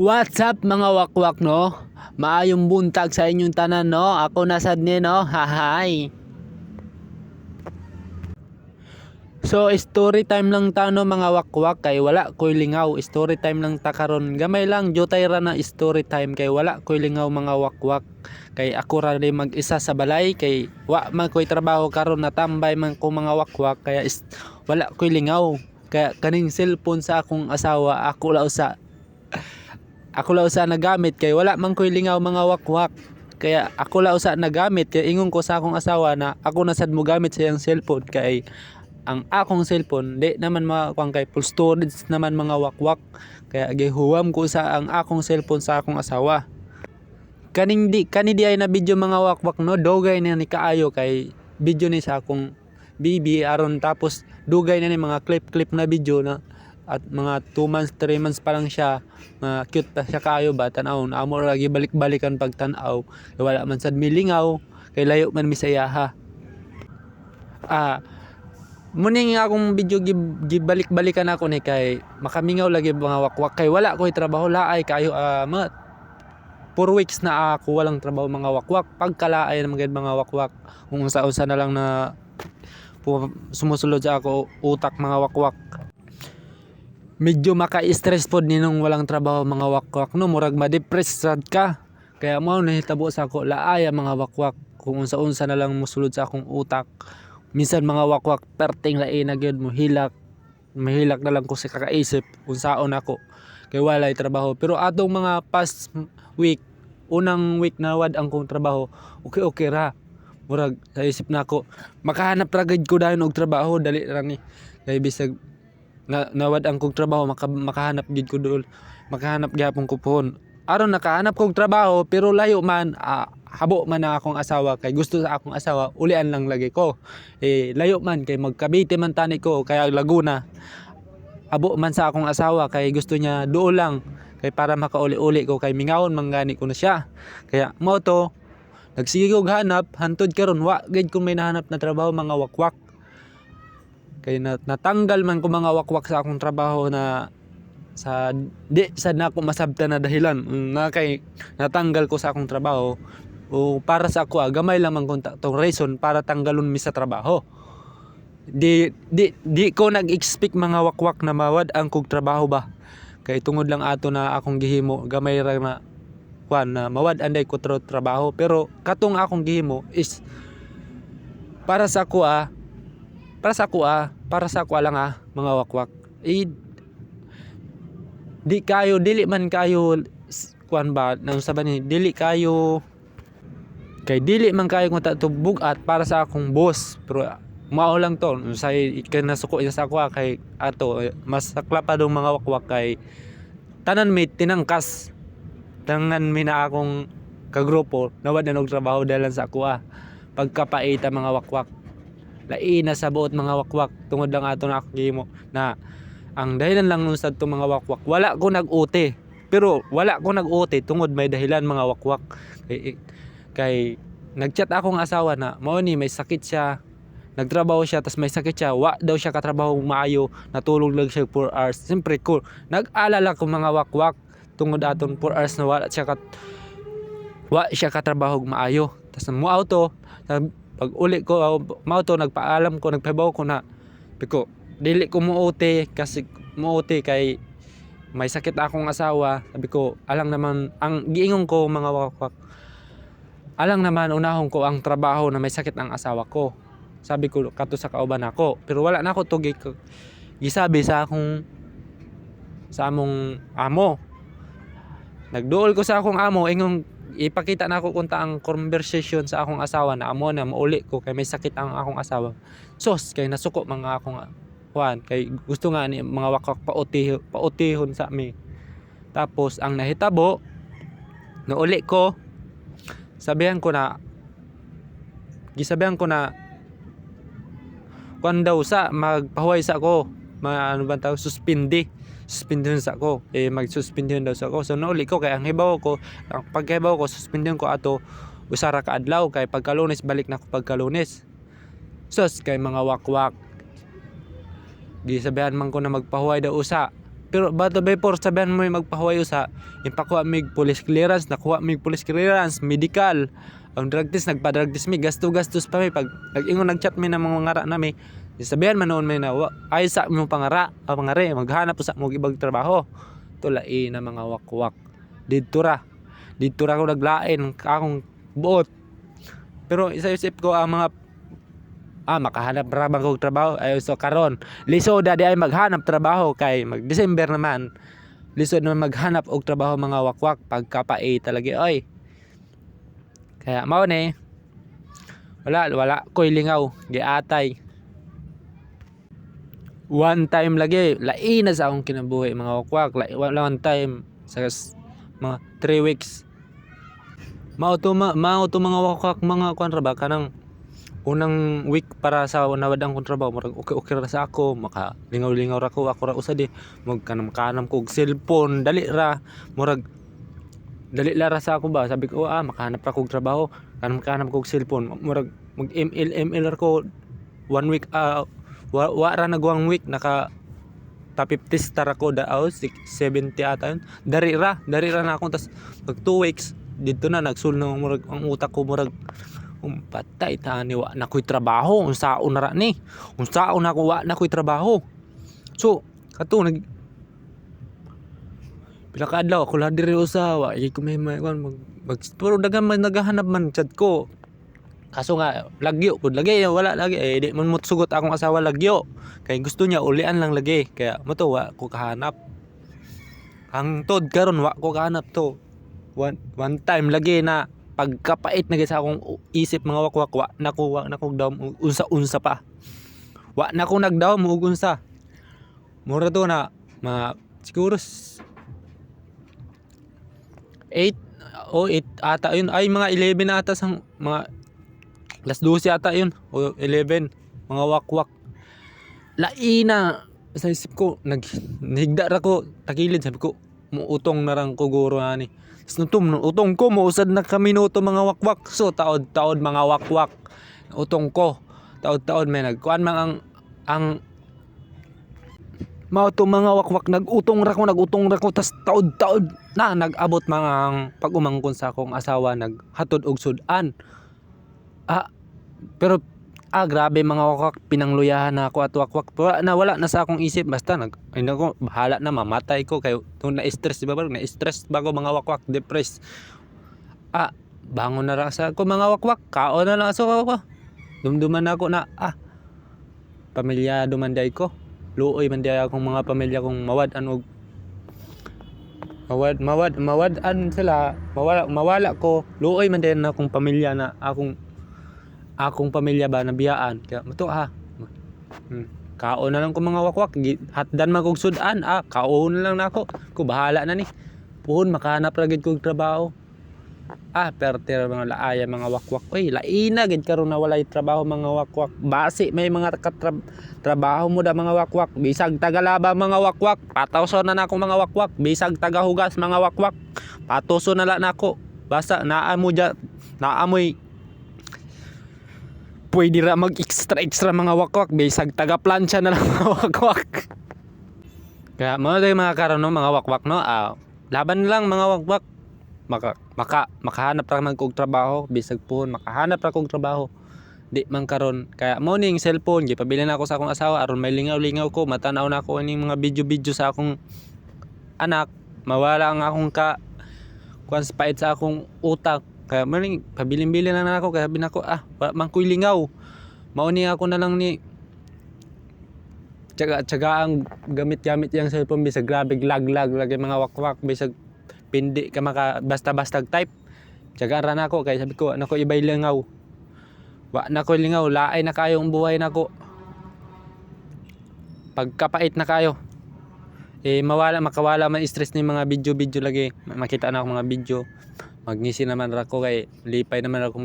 What's up mga wakwak no? Maayong buntag sa inyong tanan no? Ako nasad ni no? Hahay. So story time lang ta no mga wakwak kay wala koy lingaw. Story time lang ta karon. Gamay lang jutay ra na story time kay wala koy lingaw mga wakwak. Kay ako ra rin mag-isa sa balay kay wa man koy trabaho karon natambay man ko mga wakwak kaya wala koy lingaw. Kaya kaning cellphone sa akong asawa ako la usa nagamit kay wala man koy lingaw mga wakwak. Kaya ako la usa nagamit kay ingon ko sa akong asawa na ako na sad mo gamit sa iyang cellphone kay ang akong cellphone di naman makuang kay full storage naman mga wakwak. Kaya gihuwam ko sa ang akong cellphone sa akong asawa. Kani di ay na video mga wakwak no, dugay na ni kaayo kay video ni sa akong baby aron tapos dugay na ni mga clip na video na at mga 2 months 3 months pa lang siya, cute pa siya kaayo ba tan-awon amo lagi balik-balikan pag tan-aw kay wala man sad milingaw kay layo man mi sa iyaha. Muning akong video gibalik-balikan ako ni kay makamingaw lagi mga wakwak kay wala ko'y trabaho laay kayo 4 weeks na ako walang trabaho mga wakwak. Pagkalaay naman gid mga wakwak kung unsa na lang na sumusulod sa ako utak mga wakwak. Medyo maka-stress pod ninong walang trabaho mga wakwak no, murag ma-depress sad ka. Kaya mo nahitabo sa ako laay mga wakwak kung unsa na lang mosulod sa akong utak. Minsan mga wakwak perting lain na gyud mahilak na lang ko sa kakaisip unsaon ako kay walay trabaho. Pero atong mga past week, unang week na wad ang kong trabaho, okay ra. Murag sa isip na ako makahanap ra gid ko dayon og trabaho dali ra ni kay bisag nawad ang kong trabaho makahanap gid ko doon, makahanap gyapon ko pohon aron nakahanap kong trabaho pero layo man. Habo man na akong asawa kay gusto sa akong asawa ulian lang lagi ko, layo man kay magkabiti man tani ko kaya Laguna. Habo man sa akong asawa kay gusto niya duol lang kay para makauli-uli ko kay mingawon manggani ko na siya. Kaya mo to nagsige og hanap hantud karon wa gid ko may nahanap na trabaho mga wakwak. Kay natanggal man ko mga wakwak sa akong trabaho na sa di sad na ako masabtan na dahilan na kay natanggal ko sa akong trabaho o para sa ako gamay lang man kung tong reason para tanggalon mi sa trabaho. Di ko nag-expect mga wakwak na mawad ang kog trabaho ba kay tungod lang ato na akong gihimo gamay ra na kuan na mawad anday ko trabaho. Pero katong akong gihimo is para sa ako lang mga wakwak. Dili man kayo kuan ba nang saban ni dili man kayo kung tatubog at para sa akong boss. Pero mao lang to say ikanasuko sa ako kay ato mas sakla pa dong mga wakwak kay tanan may tinangkas tanan mi na akong kagrupo nawad na og trabaho dahil sa ako pagkapaita mga wakwak. Lain na sa buot mga wakwak tungod lang ato na akong na ang dahilan lang nun sa itong mga wakwak wala ko nag-uti. Pero wala ko nag-uti tungod may dahilan mga wakwak kay nagchat akong asawa na mao ni may sakit siya, nagtrabaho siya tas may sakit siya, wa daw siya katrabaho maayo, natulog lang siya 4 hours. Siyempre ko nag-alala ko mga wakwak tungod aton 4 hours na wa siya katrabaho maayo. Tas mo auto pag uli ko mao to nagpaalam ko nagpabaw ko na piko dili ko muuti kasi muuti kay may sakit akong asawa. Sabi ko alang naman ang giingon ko mga wakwak, alang naman unahon ko ang trabaho na may sakit ang asawa ko. Sabi ko kato sa kauban ako pero wala na ako to gisabi sa among amo. Nagduol ko sa akong amo ingong ipakita na ako kunta ang conversation sa akong asawa na amo na mauli ko kay may sakit ang akong asawa. Sos kay nasuko mga akong kuan kay gusto nga ni mga wakwak pautihon sa mi. Tapos ang nahitabo nauli ko gisabihan ko na kuan daw sa magpahuway sa ako ano ba tawag suspendon sa ako magsuspendon daw sa ako. So nauli ko kay ang paghibaw ko suspendon ko ato usara ka adlaw kay pagka-Lunes balik na ko pagka-Lunes. Sos kay mga wakwak gisabihan man ko na magpahuway daw usa pero bata by force sabihan mo magpahuway usa, ipakuha mig police clearance, nakuha mig police clearance, medical, ang drug test nagpa-drug test mi, gasto-gastos pa mi pag nag-ingon nag-chat mi na mga ngara na mi. Sabihan man noon may na ay sa mo pangari maghanap sa mo ibang trabaho. Tulai na mga wakwak. Didto ra ko naglain akong buot. Pero isa-isip ko ang mga makahanap ra bang kog trabaho ay so karon lisod di ay maghanap trabaho kay mag December naman, lisod naman maghanap og trabaho mga wakwak pagkapae talaga oy. Kaya mao ni wala koy lingaw giatay. One time lagi lain na sa akong kinabuhi mga wakwak, one time sa mga 3 weeks. Mao to mga wakwak mga kuan ra ba kanang unang week para sa nawadang kong trabaho murag okay ra sa ako, makalingaw-lingaw ra ko ako ra usa di magkanam kog cellphone dali ra ra sa ako ba sabi ko makahanap ra kog trabaho kanam kog cellphone murag mag ML ra ko 1 week wa ra nag 1 week naka top 50 star ako daaw 70 ata yun dari ra na ako tas pag 2 weeks dito na nagsul na murag ang utak ko murag patay tani wa na ko'y trabaho unsaon na ra ni unsaon na ko wa na ko'y trabaho. So kato pila ka adlaw ako lang diri usawa ko may pero dagan man naghahanap man sad ko kaso nga lagyo pud lagi wala lagi di man mo sugot akong asawa lagyo kay gusto niya ulian lang lagi kaya mo to wa ko kahanap ang tod karon wa ko kahanap to one time lagi na pagkapait na sa akong isip mga wakwak wa na ko daw unsa pa wa na ko nagdaw mo unsa mura to na mga siguro 8 ata yun ay mga 11 ata sang mga alas 12 ata yun o 11 mga wakwak laina sa isip ko naghigda ra ko takilid sabi ko muutong na rang kuguro ani utong ko mausad na kaminuto mga wakwak so taod mga wakwak utong ko taod may nagkuan mang ang mao to mga wakwak nagutong ra ko tas taod na nag-abot mga pag umangkon sa akong asawa naghatod og sudan pero grabe mga wakwak pinangluyahan na ako at wakwak wala na sa akong isip basta ko bahala na mamatay ko kay kung na-stress na-stress bago mga wakwak depressed bangon na ra sa ko mga wakwak kaon na lang so ako dumduman ako na pamilya dumanday ko luoy man day akong mga pamilya kong mawadan sila mawala ko luoy man din akong pamilya na akong pamilya ba nabiyaan kaya mato kaon na lang ko mga wakwak hatdan man kog sudan kaon na lang nako ko bahala na ni puhon makahanap ra gid kog trabaho perter mga laaya mga wakwak oy laina gid karon na walay trabaho mga wakwak basi may mga trabaho mo da mga wakwak bisag tagalaba mga wakwak patuso na nako mga wakwak bisag tagahugas mga wakwak patuso na la nako basta naamoy pwede ra mag extra mga wakwak bisag taga plancha na lang mga wakwak kaya mga karon no mga wakwak no laban lang mga wakwak makahanap ra man kog trabaho bisag puhon makahanap ra kog trabaho di man karon kaya mo ning cellphone gipabili na ako sa akong asawa aron may lingaw matanaw na ako ning mga video sa akong anak mawala ang akong kuan spait sa akong utak kaya maning pabilin-bilin na ako kaya sabi nako wala man ko'y lingaw mao ni ako na lang ni tsaga ang gamit yang cellphone bisag grabe lag lagi mga wakwak bisag pindi ka maka basta type tsaga ra nako kaya sabi ko nako ibay lingaw wa na ko lingaw laay na kayo ang buhay nako pagkapait na kayo makawala man stress ni mga video lagi makita na ako mga video magngisi naman ra ko kay lipay naman ako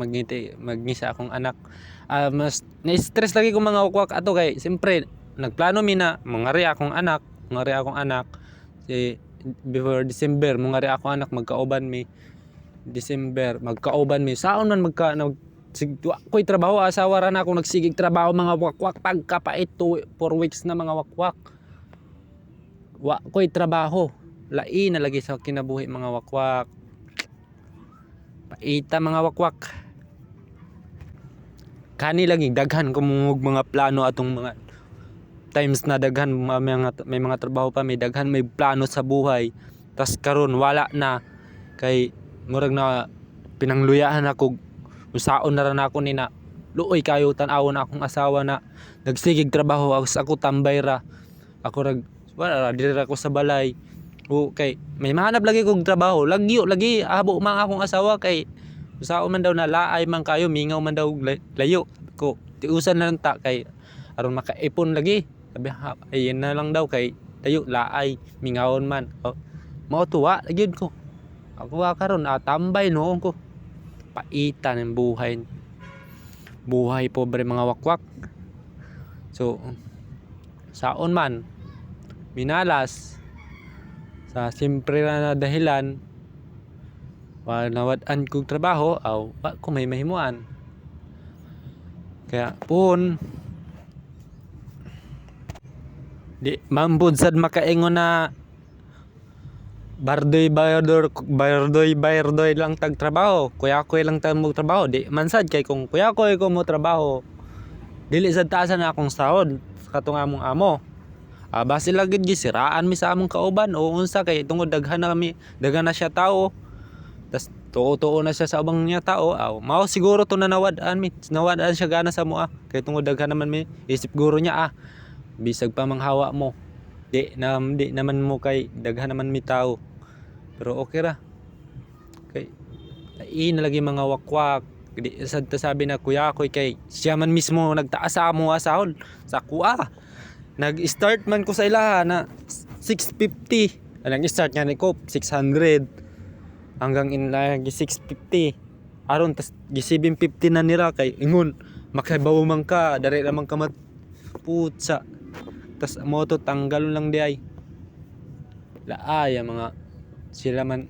magnisa akong anak mas na-stress lagi ko mga wakwak ato kay siyempre nagplano mi na mangari akong anak before December mangari akong anak magkaoban mi December magkaoban mi saon man ko'y trabaho asawa ra na ako nagsigig trabaho mga wakwak pagkapait 4 weeks na mga wakwak wa ko'y trabaho. Lai na lagi sa kinabuhi mga wakwak. Paita mga wakwak. Kani lagi daghan ko mga plano atong mga times na daghan may mga trabaho pa, may daghan, may plano sa buhay. Tas karon wala na kay murag na pinangluyahan ako, usaon na ran ako ni na luoy kayo tan-awon akong asawa na nagsigig trabaho ako tambay ra. Ako rag wala diri ra ko sa balay. O kay may mahanap lagi kog trabaho, lagyo lagi abo man akong asawa kay usaon man daw na laay man kayo, mingaw man daw layo ko. Tiusan na lang ta kay aron makaipon lagi. Sabi ayun na lang daw kay tayo laay mingawon man. Mao tuwa gyud ko. Ako karon tambay noon ko. Paita ng buhay. Buhay pobre mga wakwak. So saon man minalas sa simpre na dahilan nawad-an kog trabaho aw wa ko may mahimuan. Kaya pun di mambod sad makaingon na bardoy lang tag trabaho, kuya ko lang tag mo trabaho. Di man sad kay kung kuya ko mo trabaho dili sad taasan na akong sahod katong among amo. Base lang gid gisiraan mi sa among kauban o unsa kay tungod daghan na siya tao. Tas tuo na siya sa ubang niya tao. Mao siguro to na nawad-an siya gana sa moa kay tungod daghan naman mi isip guro niya bisag pa manghawa mo. Di naman mo kay daghan naman mi tao. Pero okay ra. Kay na lagi mga wakwak. Di sad ta sabi na kuya ko kay siya man mismo nagtaas sa amo sahod sa kuha. Nag-start man ko sa ilaha na 650. Nag-start nga ni ko 600 hanggang gi 650. Aron tas gi 750 na nira kay ingon makabaw man ka dare ra man ka putsa. Tas mo to tanggal lang di ay. Laay mga sila man